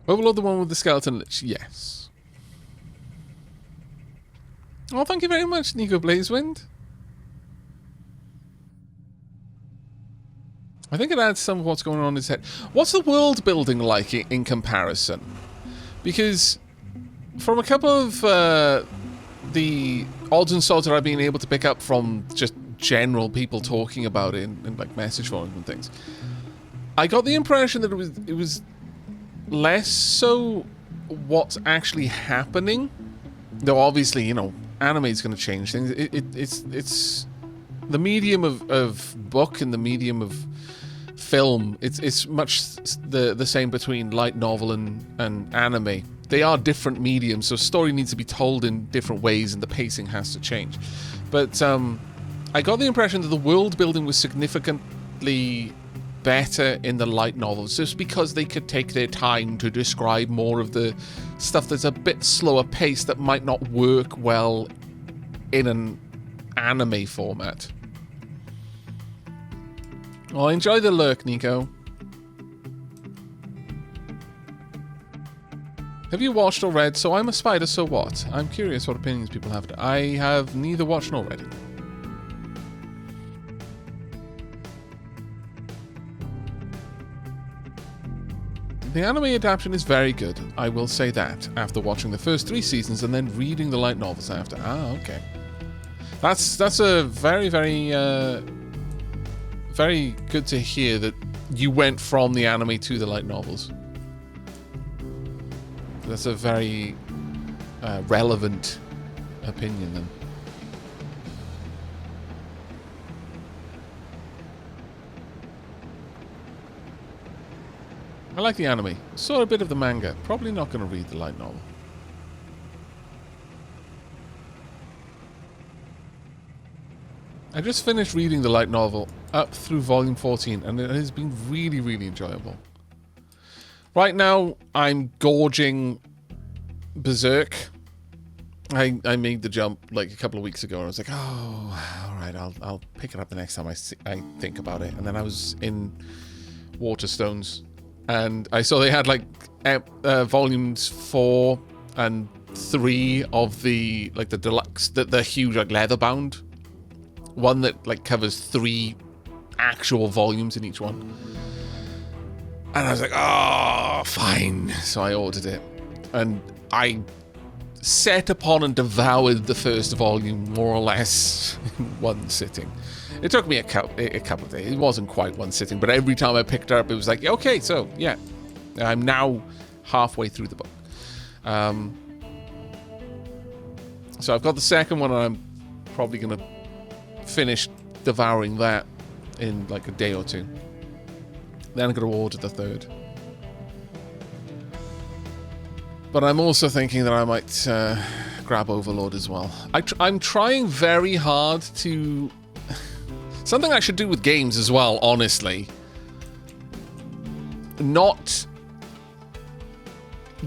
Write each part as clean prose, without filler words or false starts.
Overlord, the one with the skeleton lich. Yes. Oh, thank you very much, Nico Blazewind. I think it adds some of what's going on in his head. What's the world building like in comparison? Because from a couple of the odds and sods that I've been able to pick up from just general people talking about it in like message forums and things, I got the impression that it was less so what's actually happening. Though obviously, you know, anime is going to change things. It's the medium of book and the medium of film. It's much the same between light novel and anime. They are different mediums, so story needs to be told in different ways, and the pacing has to change. But I got the impression that the world building was significantly better in the light novels, just because they could take their time to describe more of the stuff that's a bit slower paced that might not work well in an anime format. Well, enjoy the lurk, Nico. Have you watched or read So I'm a Spider, So What? I'm curious what opinions people have. I have neither watched nor read it. The anime adaptation is very good, I will say that, after watching the first 3 seasons and then reading the light novels after. Ah, okay. That's a very, very, very good to hear that you went from the anime to the light novels. That's a very relevant opinion then. I like the anime. Saw a bit of the manga. Probably not going to read the light novel. I just finished reading the light novel up through volume 14, and it has been really, really enjoyable. Right now, I'm gorging Berserk. I made the jump like a couple of weeks ago, and I was like, oh, all right, I'll pick it up the next time I think about it. And then I was in Waterstones, and I saw they had like volumes 4 and 3 of the like the deluxe, the huge like leather bound one that like covers 3 actual volumes in each one. And I was like, oh, fine. So I ordered it, and I set upon and devoured the first volume more or less in one sitting. It took me a couple of days. It wasn't quite one sitting, but every time I picked it up, it was like, okay, so yeah, I'm now halfway through the book. So I've got the second one, and I'm probably going to finish devouring that in like a day or 2. Then I'm going to order the third. But I'm also thinking that I might grab Overlord as well. I'm trying very hard to... Something I should do with games as well, honestly. Not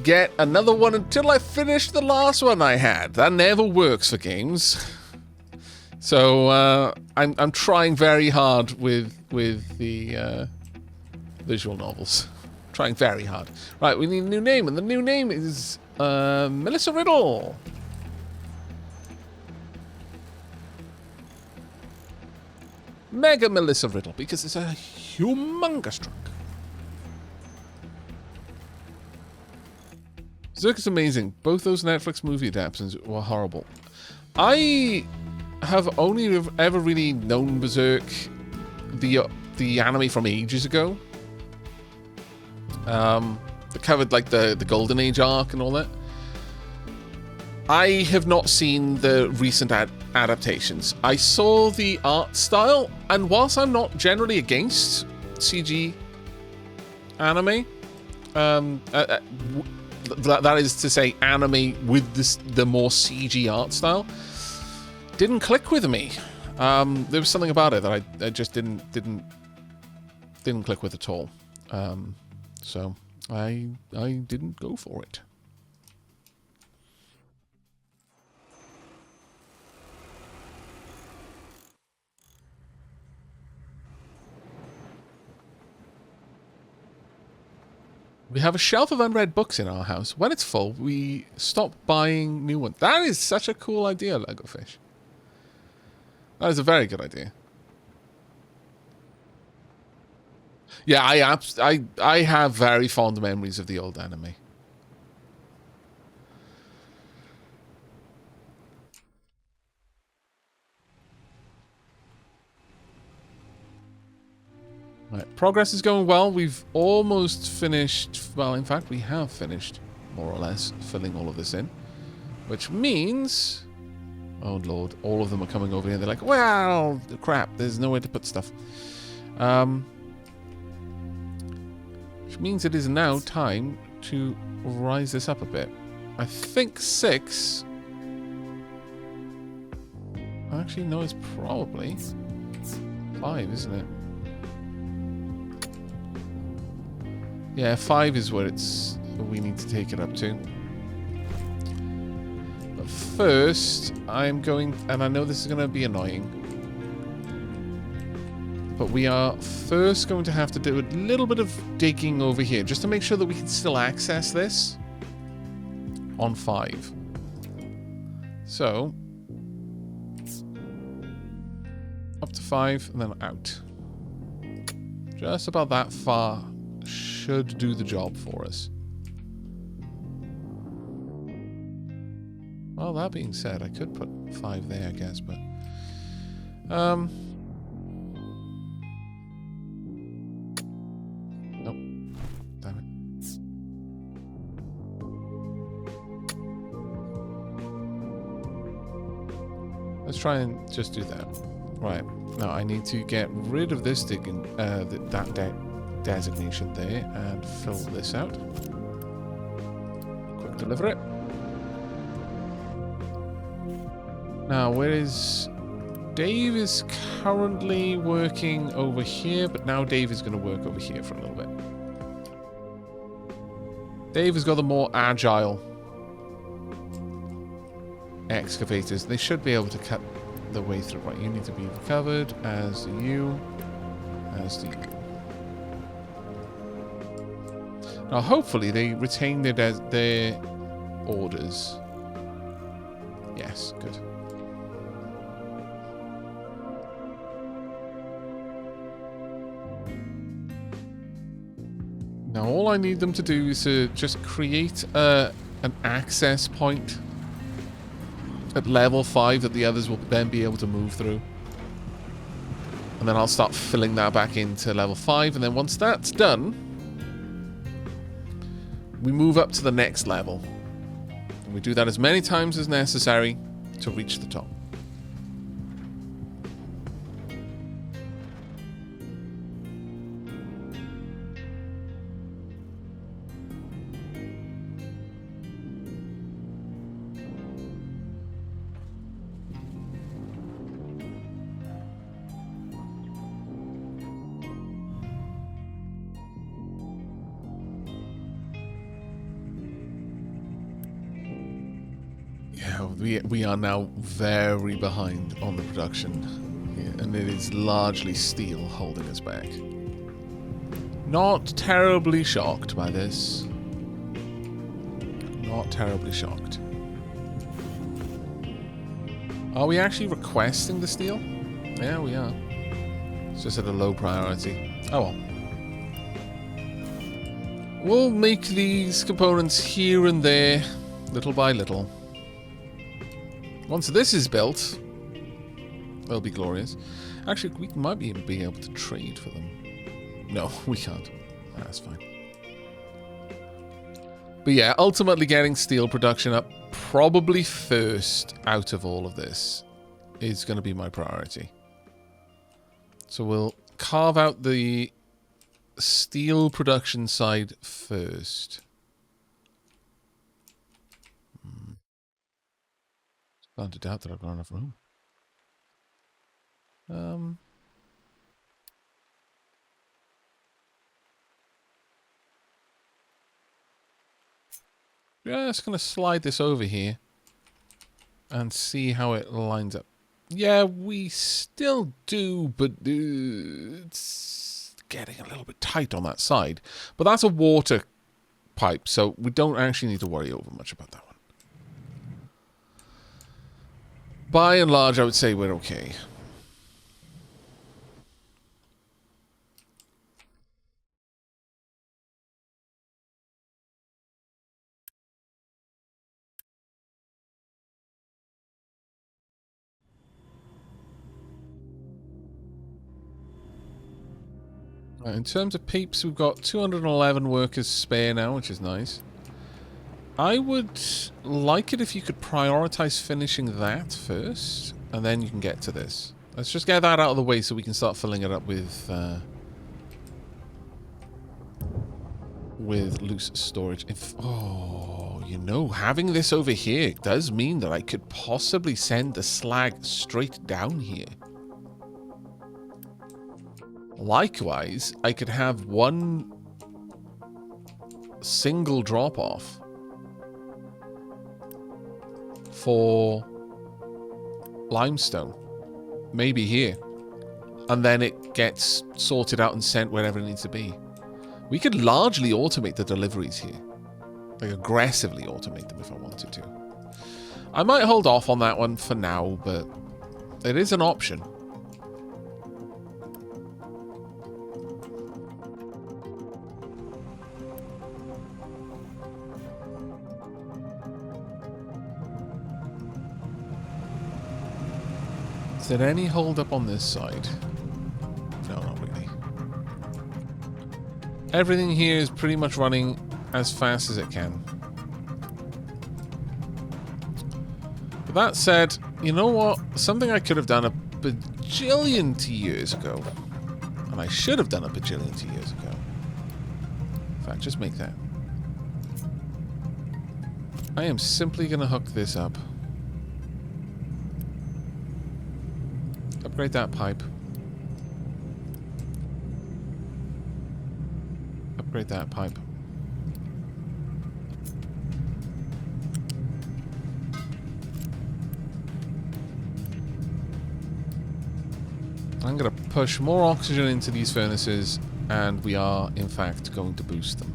get another one until I finish the last one I had. That never works for games. So I'm trying very hard with the visual novels. Trying very hard. Right, we need a new name, and the new name is Melissa Riddle. Mega Melissa Riddle, because it's a humongous truck. Berserk is amazing. Both those Netflix movie adaptations were horrible. I have only ever really known Berserk, the anime from ages ago. They covered like the Golden Age arc and all that. I have not seen the recent adaptations. I saw the art style, and whilst I'm not generally against CG anime, that is to say anime with the more CG art style, didn't click with me. There was something about it that I just didn't click with at all. So I didn't go for it. We have a shelf of unread books in our house. When it's full, we stop buying new ones. That is such a cool idea, Lego Fish. That is a very good idea. Yeah, I have very fond memories of the old anime. Right, progress is going well. We've almost finished. Well, in fact, we have finished, more or less, filling all of this in. Which means... Oh, Lord. All of them are coming over here. They're like, well, crap. There's nowhere to put stuff. Which means it is now time to rise this up a bit. I think 6... Actually, no, it's probably 5, isn't it? Yeah, 5 is where we need to take it up to. But first, I'm going... And I know this is going to be annoying. But we are first going to have to do a little bit of digging over here. Just to make sure that we can still access this. On 5. So... Up to 5, and then out. Just about that far... should do the job for us. Well, that being said, I could put 5 there, I guess, but... Nope. Damn it. Let's try and just do that. Right. Now, I need to get rid of this digging, that designation there and fill this out. Quick deliver it. Now, where is... Dave is currently working over here, but now Dave is going to work over here for a little bit. Dave has got the more agile excavators. They should be able to cut the way through. Right, you need to be covered, as do you, as do you. Now, hopefully, they retain their orders. Yes, good. Now, all I need them to do is to just create an access point at level 5 that the others will then be able to move through. And then I'll start filling that back into level 5, and then once that's done... we move up to the next level. And we do that as many times as necessary to reach the top. We are now very behind on the production here, and it is largely steel holding us back. Not terribly shocked by this. Not terribly shocked. Are we actually requesting the steel? Yeah, we are. It's just at a low priority. Oh well. We'll make these components here and there, little by little. Once this is built, they'll be glorious. Actually, we might even be able to trade for them. No, we can't. That's fine. But yeah, ultimately getting steel production up, probably first out of all of this, is going to be my priority. So we'll carve out the steel production side first. Starting to doubt that I've got enough room. Just going to slide this over here and see how it lines up. Yeah, we still do, but it's getting a little bit tight on that side. But that's a water pipe, so we don't actually need to worry over much about that one. By and large, I would say we're okay. Right, in terms of peeps, we've got 211 workers spare now, which is nice. I would like it if you could prioritize finishing that first, and then you can get to this. Let's just get that out of the way so we can start filling it up with loose storage. Oh, you know, having this over here does mean that I could possibly send the slag straight down here. Likewise, I could have one single drop-off for limestone. Maybe here. And then it gets sorted out and sent wherever it needs to be. We could largely automate the deliveries here. Like, aggressively automate them if I wanted to. I might hold off on that one for now, but it is an option. Is there any hold up on this side? No, not really. Everything here is pretty much running as fast as it can. But that said, you know what? Something I could have done a bajillion years ago. And I should have done a bajillion years ago. In fact, just make that. I am simply going to hook this up. Upgrade that pipe. Upgrade that pipe. I'm going to push more oxygen into these furnaces, and we are, in fact, going to boost them.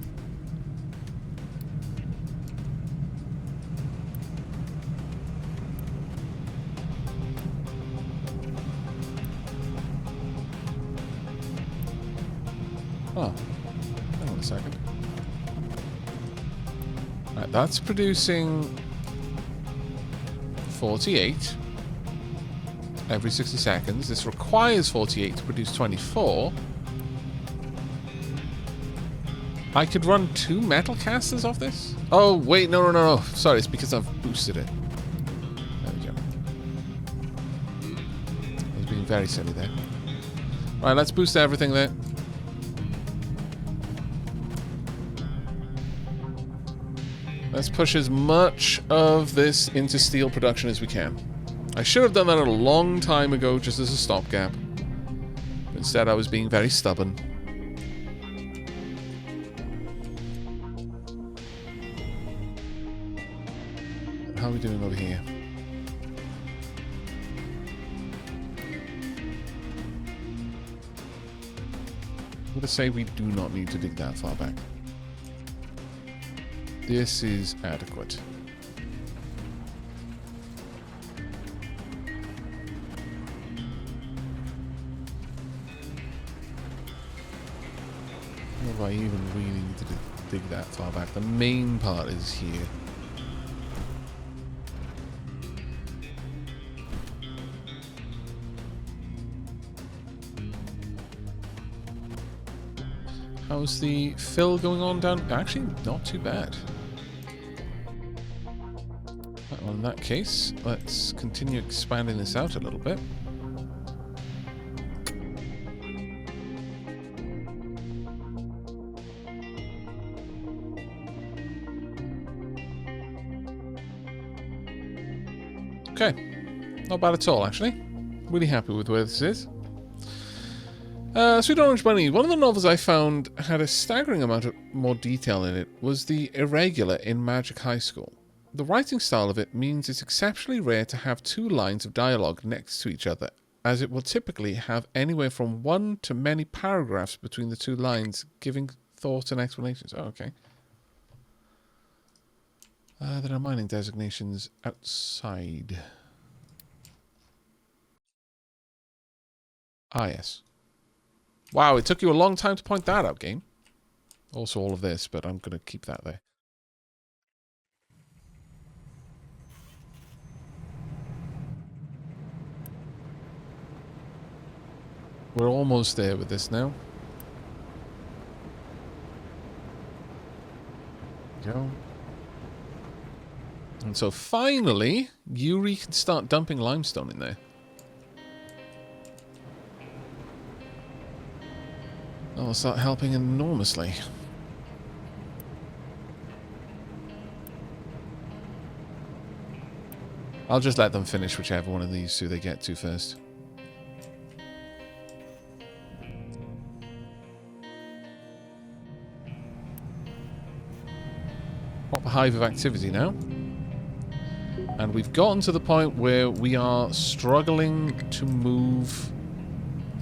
Oh, hang on a second. Right, that's producing 48 every 60 seconds. This requires 48 to produce 24. I could run 2 metal casters off this? Oh, wait, no. Sorry, it's because I've boosted it. There we go. I was being very silly there. Right, let's boost everything there. Let's push as much of this into steel production as we can. I should have done that a long time ago just as a stopgap. Instead, I was being very stubborn. How are we doing over here? I'm going to say we do not need to dig that far back. This is adequate. If I even really need to dig that far back. The main part is here. How's the fill going on down? Actually, not too bad. Well, in that case, let's continue expanding this out a little bit. Okay, not bad at all, actually. Really happy with where this is. Sweet Orange Bunny. One of the novels I found had a staggering amount of more detail in it was The Irregular in Magic High School. The writing style of it means it's exceptionally rare to have 2 lines of dialogue next to each other, as it will typically have anywhere from 1 to many paragraphs between the 2 lines, giving thoughts and explanations. Oh, okay. There are mining designations outside. Ah, yes. Wow, it took you a long time to point that out, game. Also all of this, but I'm going to keep that there. We're almost there with this now. Go. And so finally, Yuri can start dumping limestone in there. That'll start helping enormously. I'll just let them finish whichever one of these two they get to first. Proper hive of activity now. And we've gotten to the point where we are struggling to move.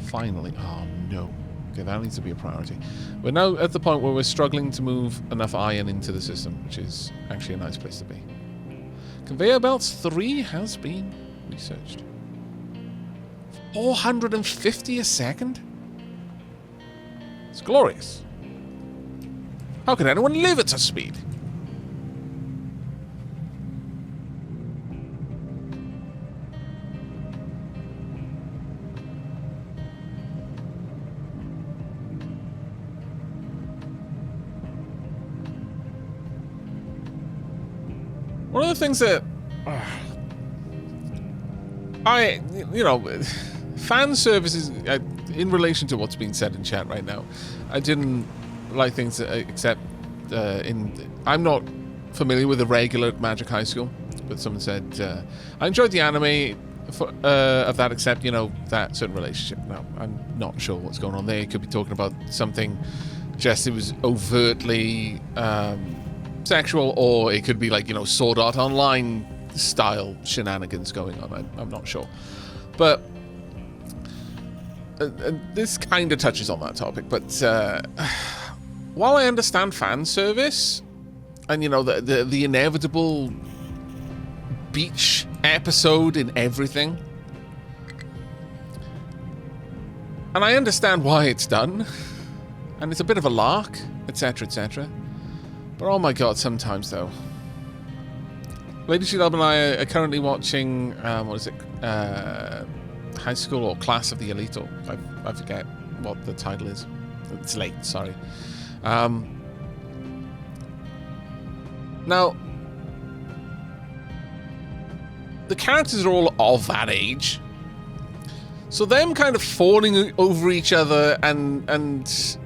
Finally. Oh, no. Okay, that needs to be a priority. We're now at the point where we're struggling to move enough iron into the system, which is actually a nice place to be. Conveyor belts 3 has been researched. 450 a second? It's glorious. How can anyone live at such speed? One of the things that fan services in relation to what's being said in chat right now, I didn't like things except I'm not familiar with the regular Magic High School, but someone said I enjoyed the anime of that, except that certain relationship. Now I'm not sure what's going on there. It could be talking about something just it was overtly sexual, or it could be like Sword Art Online style shenanigans going on. I'm not sure, but this kind of touches on that topic. But while I understand fan service and the inevitable beach episode in everything, and I understand why it's done, and it's a bit of a lark, etc., etc. But oh my god, sometimes though. Lady Shilab and I are currently watching, what is it? High School or Class of the Elite, or I forget what the title is. It's late, sorry. Now, the characters are all of that age. So them kind of fawning over each other and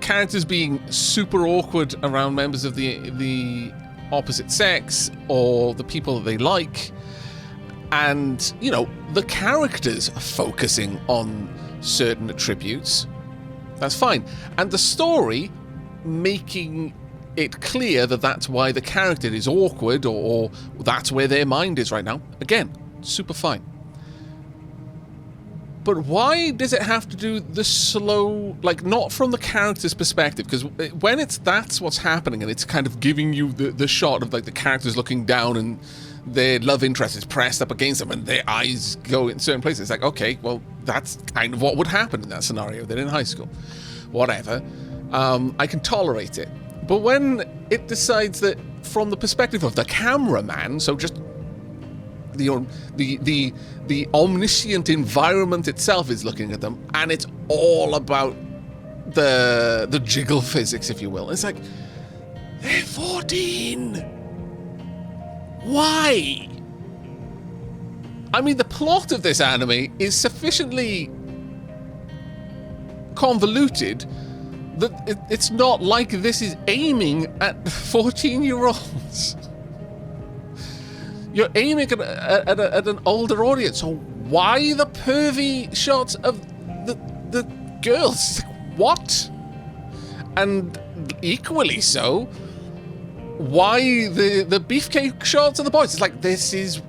characters being super awkward around members of the opposite sex or the people that they like, and the characters focusing on certain attributes, that's fine, and the story making it clear that that's why the character is awkward, or that's where their mind is right now, again, super fine. But why does it have to do the slow, like, not from the character's perspective? Because when that's what's happening, and it's kind of giving you the shot of, like, the characters looking down and their love interest is pressed up against them and their eyes go in certain places. It's like, okay, well, that's kind of what would happen in that scenario. They're in high school. Whatever. I can tolerate it. But when it decides that from the perspective of the cameraman, so just the omniscient environment itself is looking at them, and it's all about the jiggle physics, if you will. It's like, they're 14. Why? I mean, the plot of this anime is sufficiently convoluted that it's not like this is aiming at 14-year-olds. You're aiming at an older audience, so why the pervy shots of the girls? What? And equally so, why the beefcake shots of the boys? It's like, this is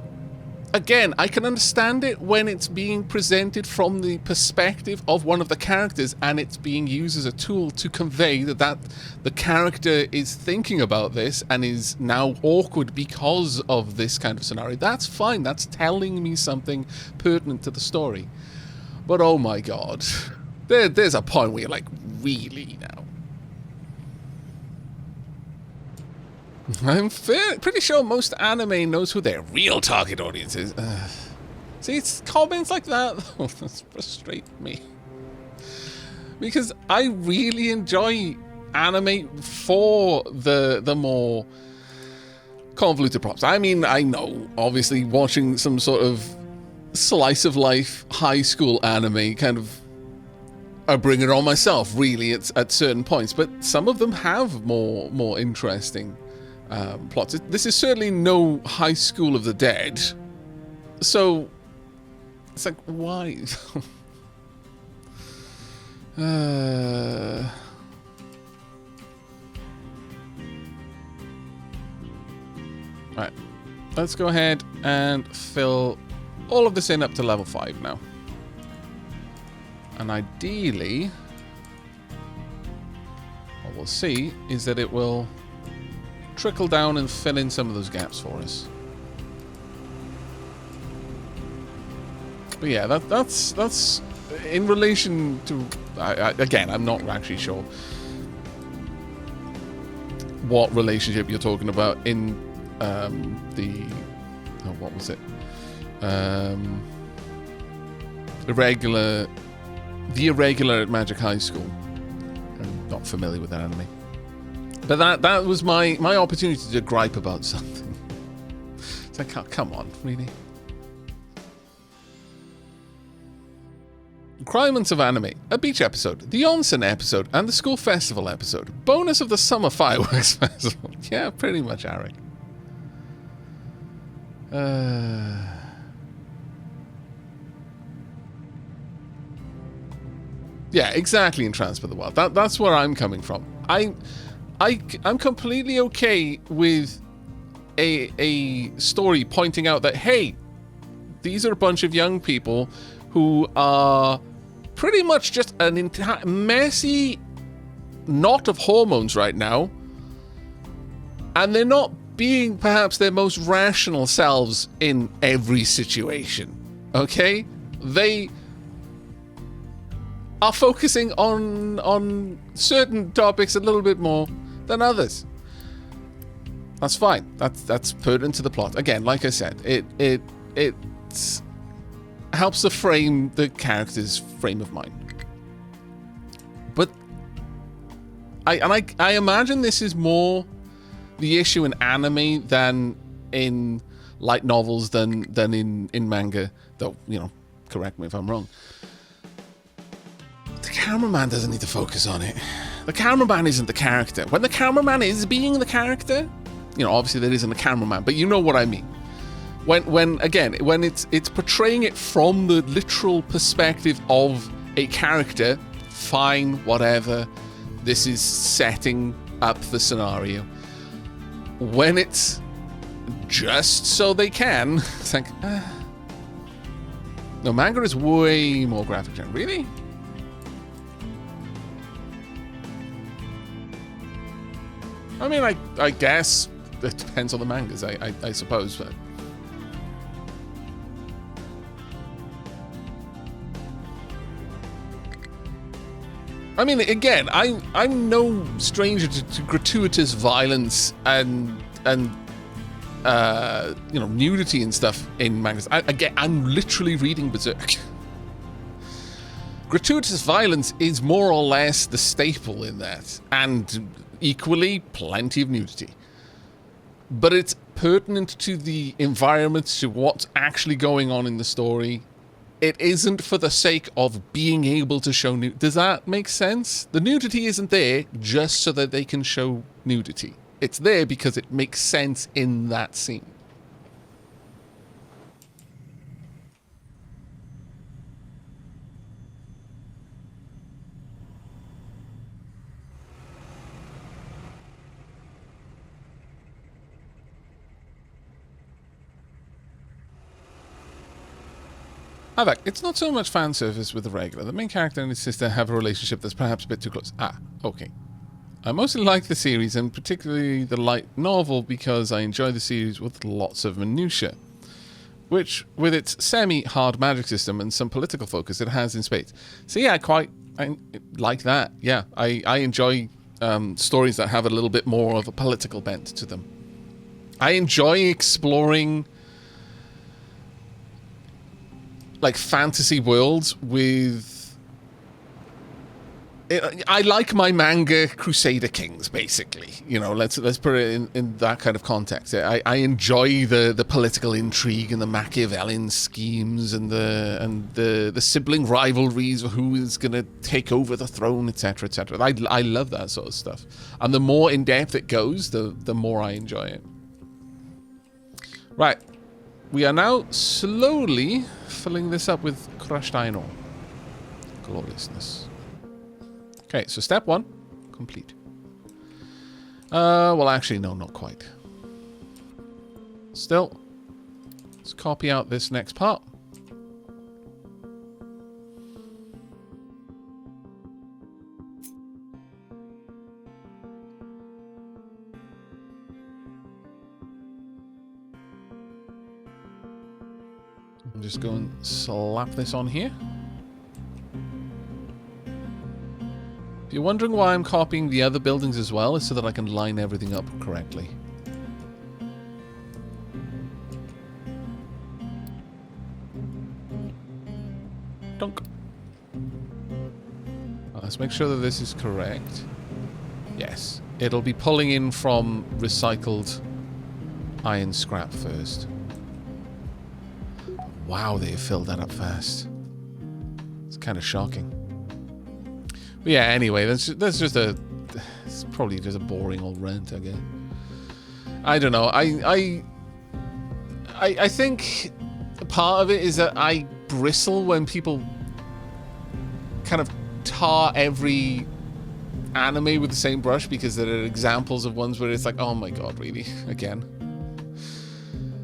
again, I can understand it when it's being presented from the perspective of one of the characters and it's being used as a tool to convey that the character is thinking about this and is now awkward because of this kind of scenario. That's fine. That's telling me something pertinent to the story. But oh my god, there's a point where you're like, really now? I'm pretty sure most anime knows who their real target audience is. See, it's comments like that that frustrate me. Because I really enjoy anime for the more convoluted props. I mean, I know, obviously, watching some sort of slice of life high school anime kind of... I bring it on myself, really, at certain points. But some of them have more interesting... plots. This is certainly no High School of the Dead, so it's like, why? Right, let's go ahead and fill all of this in up to level 5 now, and ideally what we'll see is that it will trickle down and fill in some of those gaps for us. But yeah, that's in relation to... again, I'm not actually sure what relationship you're talking about in the... Oh, what was it? The Irregular at Magic High School. I'm not familiar with that anime. But that was my opportunity to gripe about something. It's like, come on, really? Requirements of anime. A beach episode, the onsen episode, and the school festival episode. Bonus of the summer fireworks festival. Yeah, pretty much, Aavak. Yeah, exactly, in Transfer the Wild. That's where I'm coming from. I'm completely okay with a story pointing out that, hey, these are a bunch of young people who are pretty much just an entire messy knot of hormones right now, and they're not being perhaps their most rational selves in every situation, okay? They are focusing on certain topics a little bit more than others. That's fine. That's pertinent to the plot. Again, like I said, it helps to frame the character's frame of mind. But I imagine this is more the issue in anime than in light novels than in manga. Though, you know, correct me if I'm wrong. The cameraman doesn't need to focus on it. The cameraman isn't the character. When the cameraman is being the character, you know, obviously there isn't a cameraman, but you know what I mean. When it's portraying it from the literal perspective of a character, fine, whatever. This is setting up the scenario. When it's just so they can, it's like, no, manga is way more graphic. Really? I mean, I guess it depends on the mangas, I suppose, but... I mean, again, I'm no stranger to gratuitous violence and you know, nudity and stuff in mangas. I'm literally reading Berserk. Gratuitous violence is more or less the staple in that, and equally plenty of nudity. But it's pertinent to the environment, to what's actually going on in the story. It isn't for the sake of being able to show nudity. Does that make sense? The nudity isn't there just so that they can show nudity. It's there because it makes sense in that scene. Aavak, it's not so much fan service with the regular. The main character and his sister have a relationship that's perhaps a bit too close. Ah, okay. I mostly like the series, and particularly the light novel, because I enjoy the series with lots of minutiae, which, with its semi-hard magic system and some political focus, it has in spades. So yeah, I like that. Yeah, I enjoy stories that have a little bit more of a political bent to them. I enjoy exploring like fantasy worlds with... I like my manga Crusader Kings, basically. You know, let's put it in that kind of context. I enjoy the political intrigue and the Machiavellian schemes and the sibling rivalries of who is going to take over the throne, etc., etc. I love that sort of stuff. And the more in depth it goes, the more I enjoy it. Right. We are now slowly filling this up with crushed iron ore. Gloriousness. Okay, so step 1, complete. Well, actually, no, not quite. Still, let's copy out this next part. I'm just going to slap this on here. If you're wondering why I'm copying the other buildings as well, it's so that I can line everything up correctly. Dunk. Let's make sure that this is correct. Yes. It'll be pulling in from recycled iron scrap first. Wow, they filled that up fast. It's kind of shocking. But yeah, anyway, that's just a... It's probably just a boring old rant, I guess. I don't know. I think part of it is that I bristle when people kind of tar every anime with the same brush, because there are examples of ones where it's like, oh my god, really? Again?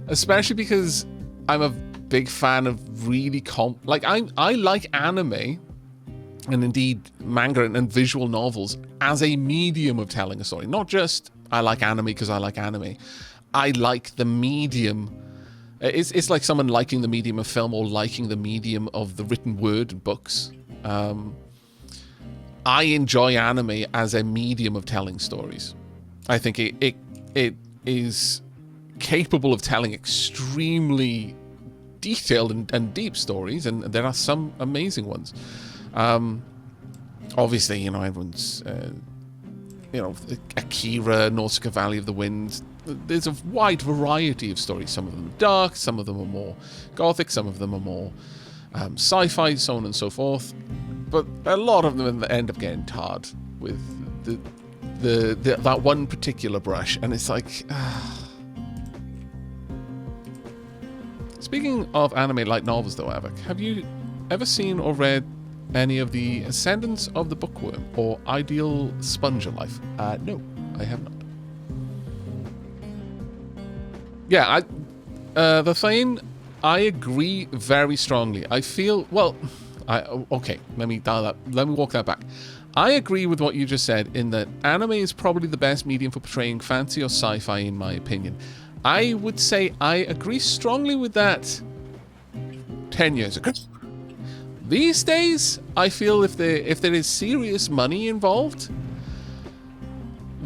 Especially because I'm a big fan of really I like anime, and indeed manga and visual novels, as a medium of telling a story. Not just I like anime because I like anime. I like the medium. It's like someone liking the medium of film or liking the medium of the written word and books. I enjoy anime as a medium of telling stories. I think it is capable of telling extremely detailed and deep stories, and there are some amazing ones. Obviously, you know, everyone's, you know, Akira, Nausicaa, Valley of the Wind. There's a wide variety of stories. Some of them are dark, some of them are more gothic, some of them are more sci-fi, so on and so forth. But a lot of them end up getting tarred with that one particular brush, and it's like... Speaking of anime light novels, though, Aavak, have you ever seen or read any of the Ascendants of the Bookworm or Ideal Sponge of Life? No, I have not. Yeah, the thing, I agree very strongly. I feel, well, okay, let me walk that back. I agree with what you just said in that anime is probably the best medium for portraying fantasy or sci-fi, in my opinion. I would say I agree strongly with that 10 years ago. These days, I feel if there is serious money involved,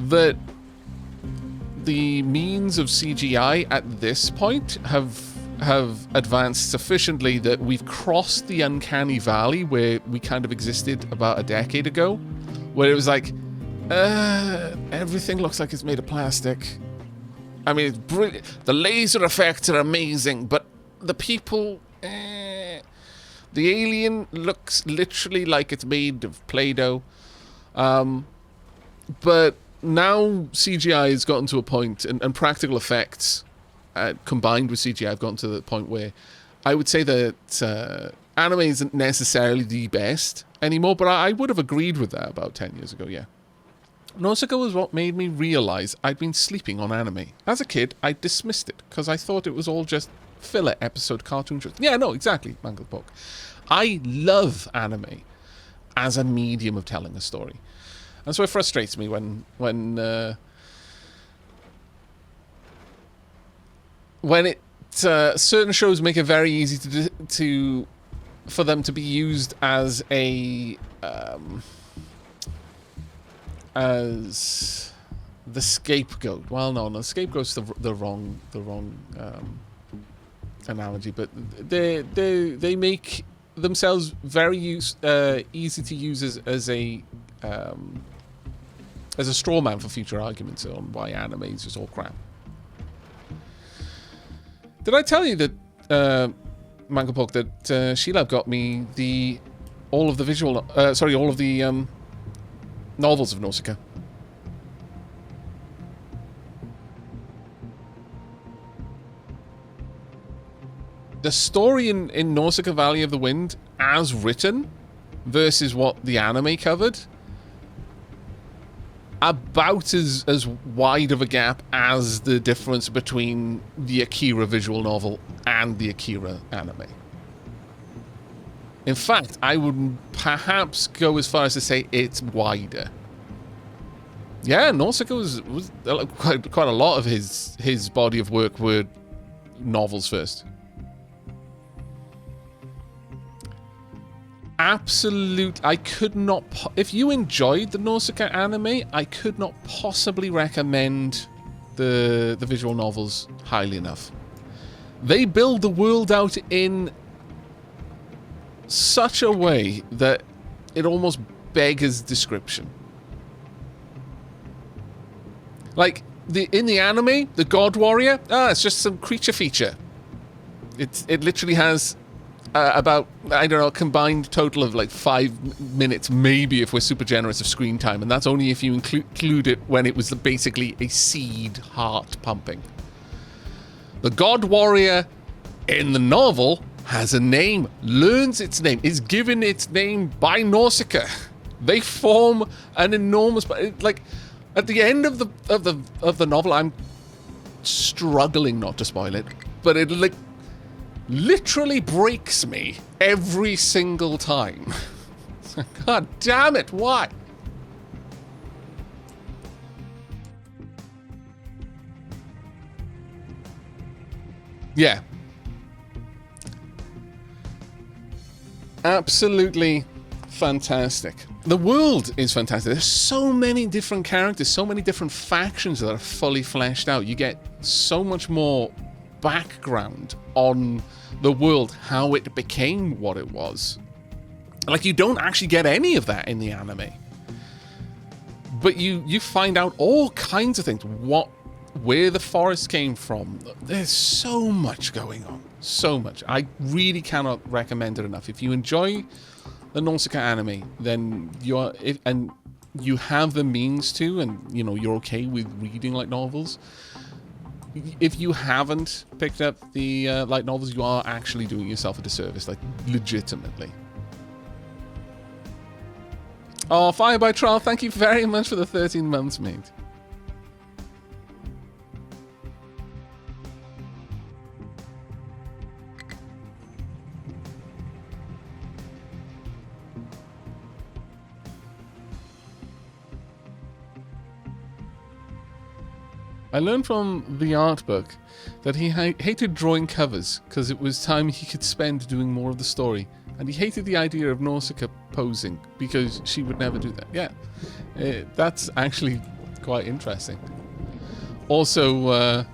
that the means of CGI at this point have advanced sufficiently that we've crossed the uncanny valley where we kind of existed about a decade ago, where it was like, everything looks like it's made of plastic. I mean, it's brilliant. The laser effects are amazing, but the people... The alien looks literally like it's made of Play-Doh. But now CGI has gotten to a point, and practical effects combined with CGI have gotten to the point where I would say that anime isn't necessarily the best anymore, but I would have agreed with that about 10 years ago, yeah. Nausicaa was what made me realize I'd been sleeping on anime. As a kid, I dismissed it, because I thought it was all just filler episode cartoon shows. Yeah, no, exactly, Mangled Pork. I love anime as a medium of telling a story. And so it frustrates me when certain shows make it very easy for them to be used as a as the scapegoat. Well, no, scapegoat's the wrong analogy, but they make themselves very easy to use as a straw man for future arguments on why anime is just all crap. Did I tell you that Mangled Pork, that Sheila got me all of the novels of Nausicaa? The story in Nausicaa Valley of the Wind, as written, versus what the anime covered, about as wide of a gap as the difference between the Akira visual novel and the Akira anime. In fact, I would perhaps go as far as to say it's wider. Yeah, Nausicaa was quite a lot of his body of work were novels first. Absolute. I could not. If you enjoyed the Nausicaa anime, I could not possibly recommend the visual novels highly enough. They build the world out in such a way that it almost beggars description. Like in the anime, the God Warrior, it's just some creature feature. It literally has about, I don't know, a combined total of like 5 minutes, maybe if we're super generous, of screen time, and that's only if you include it when it was basically a seed heart pumping. The God Warrior in the novel has a name, learns its name, is given its name by Nausicaa. They form an enormous, like, at the end of the novel, I'm struggling not to spoil it, but it like literally breaks me every single time. God damn it, why? Yeah. Absolutely fantastic. The world is fantastic. There's so many different characters, so many different factions that are fully fleshed out. You get so much more background on the world, how it became what it was. Like, you don't actually get any of that in the anime. But you find out all kinds of things. Where the forest came from. There's so much going on. So much. I really cannot recommend it enough. If you enjoy the Nausicaa anime, then and you have the means to, and you know you're okay with reading light novels. If you haven't picked up the light novels, you are actually doing yourself a disservice, like legitimately. Oh, Fire by Trial, thank you very much for the 13 months, mate. I learned from the art book that he hated drawing covers because it was time he could spend doing more of the story. And he hated the idea of Nausicaa posing because she would never do that. Yeah, that's actually quite interesting. Also,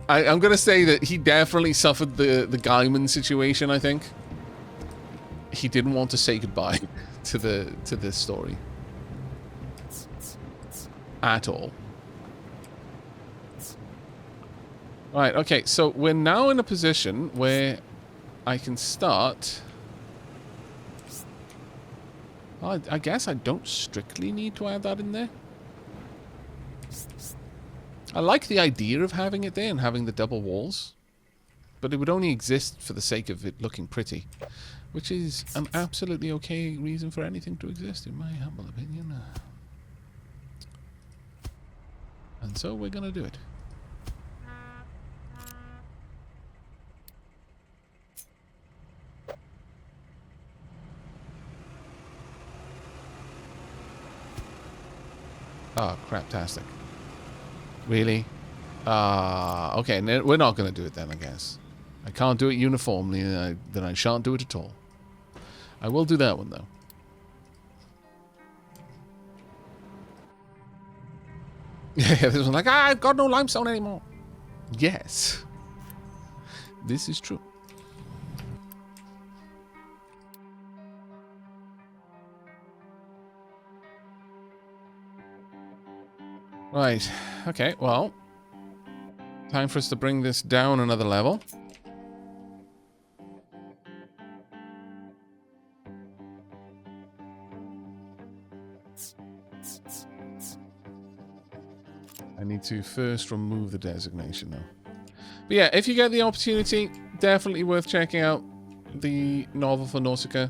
I'm going to say that he definitely suffered the Gaiman situation, I think. He didn't want to say goodbye to this story. At all. Right, okay, so we're now in a position where I can start. Well, I guess I don't strictly need to add that in there. I like the idea of having it there and having the double walls, but it would only exist for the sake of it looking pretty, which is an absolutely okay reason for anything to exist, in my humble opinion. And so we're going to do it. Oh, craptastic. Really? Okay, we're not going to do it then, I guess. I can't do it uniformly, then I shan't do it at all. I will do that one, though. Yeah, this one's like, I've got no limestone anymore. Yes. This is true. Right. Okay, well. Time for us to bring this down another level. I need to first remove the designation, though. But yeah, if you get the opportunity, definitely worth checking out the novel for Nausicaa.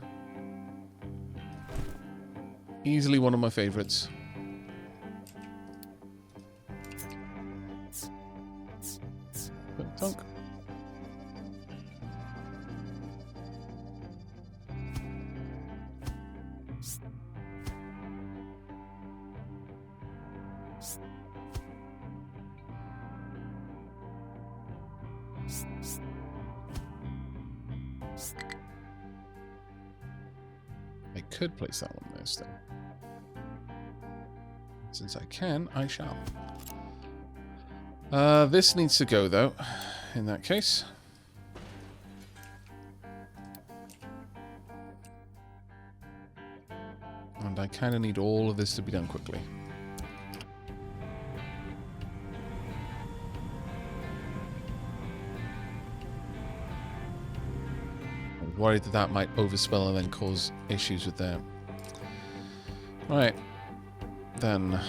Easily one of my favorites. Tunk. I could place that one there still. Since I can, I shall. This needs to go, though, in that case. And I kind of need all of this to be done quickly. I'm worried that that might overspill and then cause issues with that. Right. Then...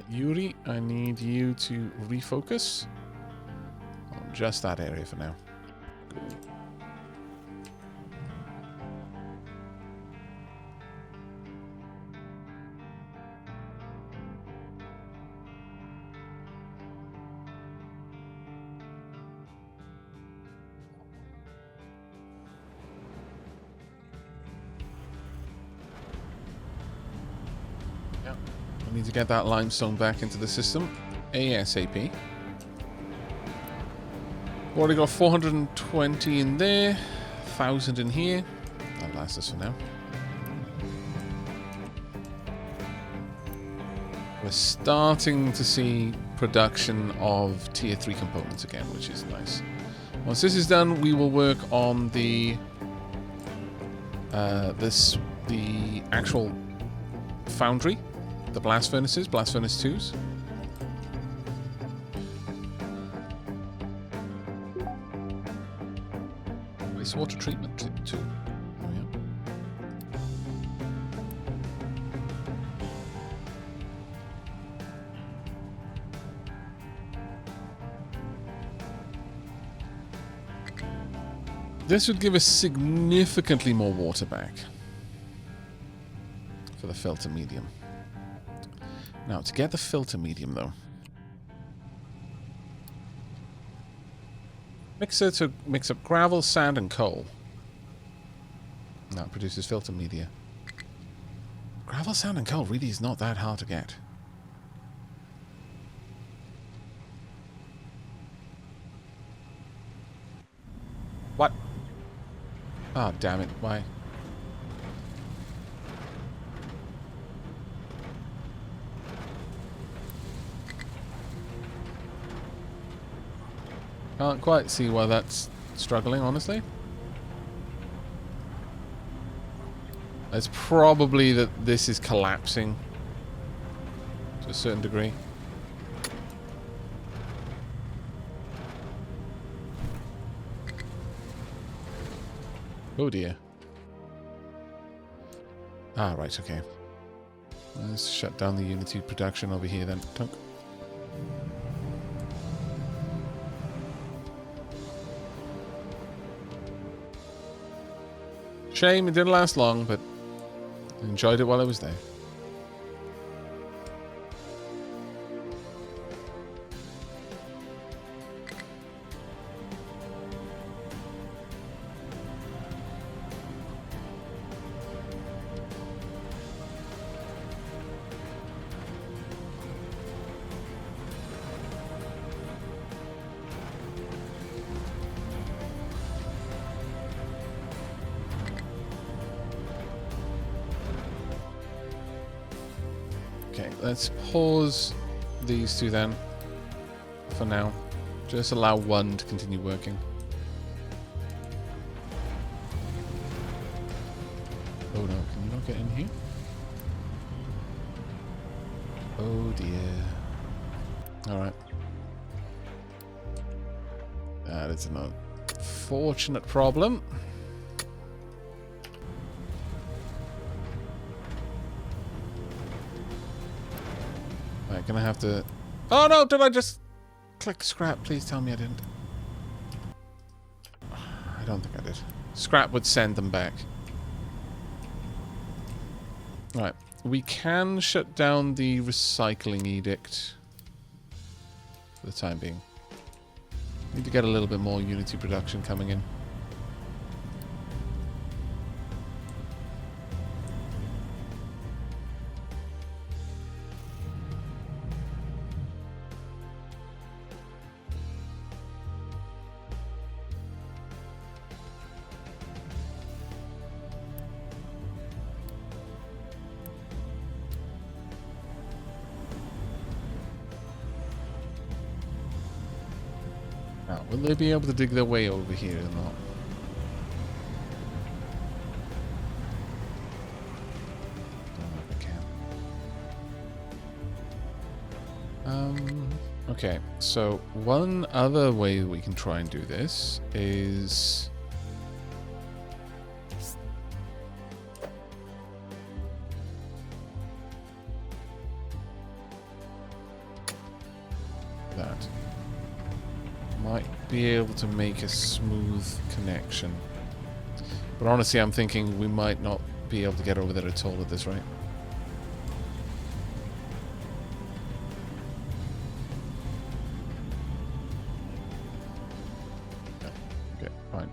Yuri, I need you to refocus on just that area for now. I need to get that limestone back into the system ASAP. Already got 420 in there, 1,000 in here. That'll last us for now. We're starting to see production of tier 3 components again, which is nice. Once this is done, we will work on the the actual foundry. The blast furnaces, blast furnace 2s. Wastewater treatment 2. Oh, yeah. This would give us significantly more water back for the filter medium. Now, to get the filter medium, though. Mixer to mix up gravel, sand, and coal. Now it produces filter media. Gravel, sand, and coal really is not that hard to get. What? Ah, oh, damn it. Why? Can't quite see why that's struggling, honestly. It's probably that this is collapsing to a certain degree. Oh dear. Ah, right, okay. Let's shut down the Unity production over here then. Tunk. Shame it didn't last long, but I enjoyed it while I was there. Okay, let's pause these two then, for now. Just allow one to continue working. Oh no, can you not get in here? Oh dear. Alright. That is an unfortunate problem. Right, gonna have to... Oh no, did I just click scrap? Please tell me I didn't. I don't think I did. Scrap would send them back. Right, we can shut down the recycling edict for the time being. Need to get a little bit more Unity production coming in. Now, will they be able to dig their way over here or not? Don't know if I can. Okay, so one other way we can try and do this is... that. Might be able to make a smooth connection. But honestly, I'm thinking we might not be able to get over there at all at this rate. Okay, fine.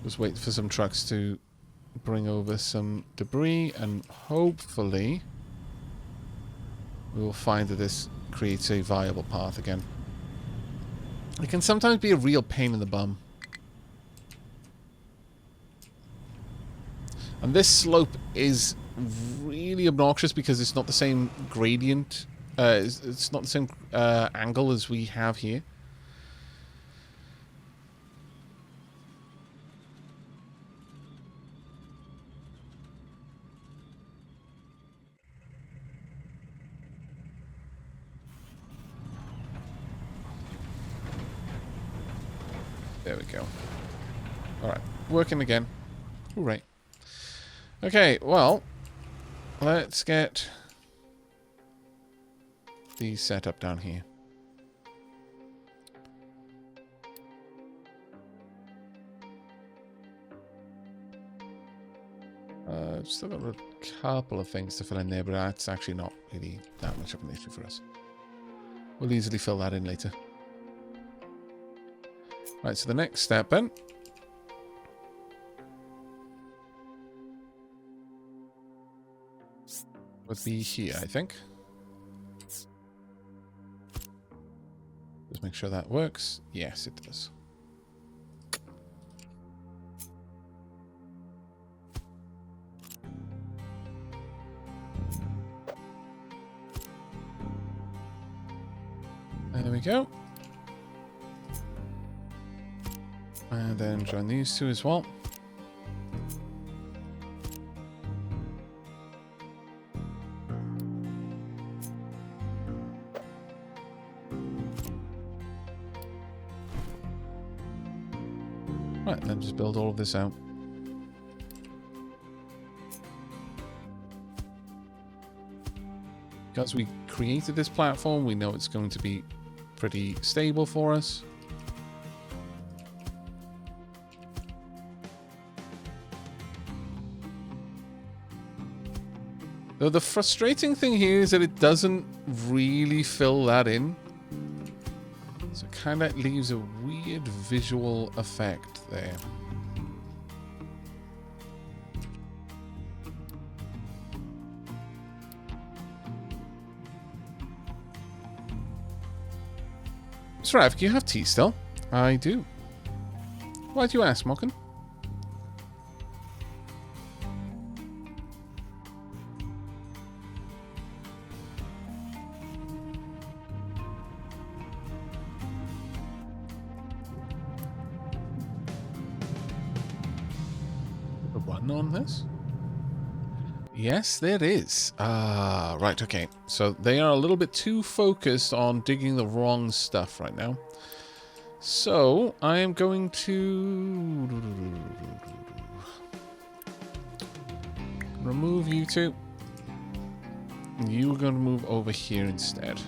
Just wait for some trucks to bring over some debris, and hopefully we will find that this creates a viable path again. It can sometimes be a real pain in the bum. And this slope is really obnoxious because it's not the same gradient. It's not the same angle as we have here. There we go. Alright, working again. Hooray. Okay, well, let's get these set up down here. Still got a couple of things to fill in there, but that's actually not really that much of an issue for us. We'll easily fill that in later. Right, so the next step then would be here, I think. Just make sure that works. Yes, it does. There we go. And then join these two as well. Right, then just build all of this out. Because we created this platform, we know it's going to be pretty stable for us. Though the frustrating thing here is that it doesn't really fill that in. So it kind of leaves a weird visual effect there. So, Aavak, you have tea still? I do. Why do you ask, Mocken? The one on this? Yes, there is. Ah, right, okay. So they are a little bit too focused on digging the wrong stuff right now. So I am going to remove you two. You're going to move over here instead.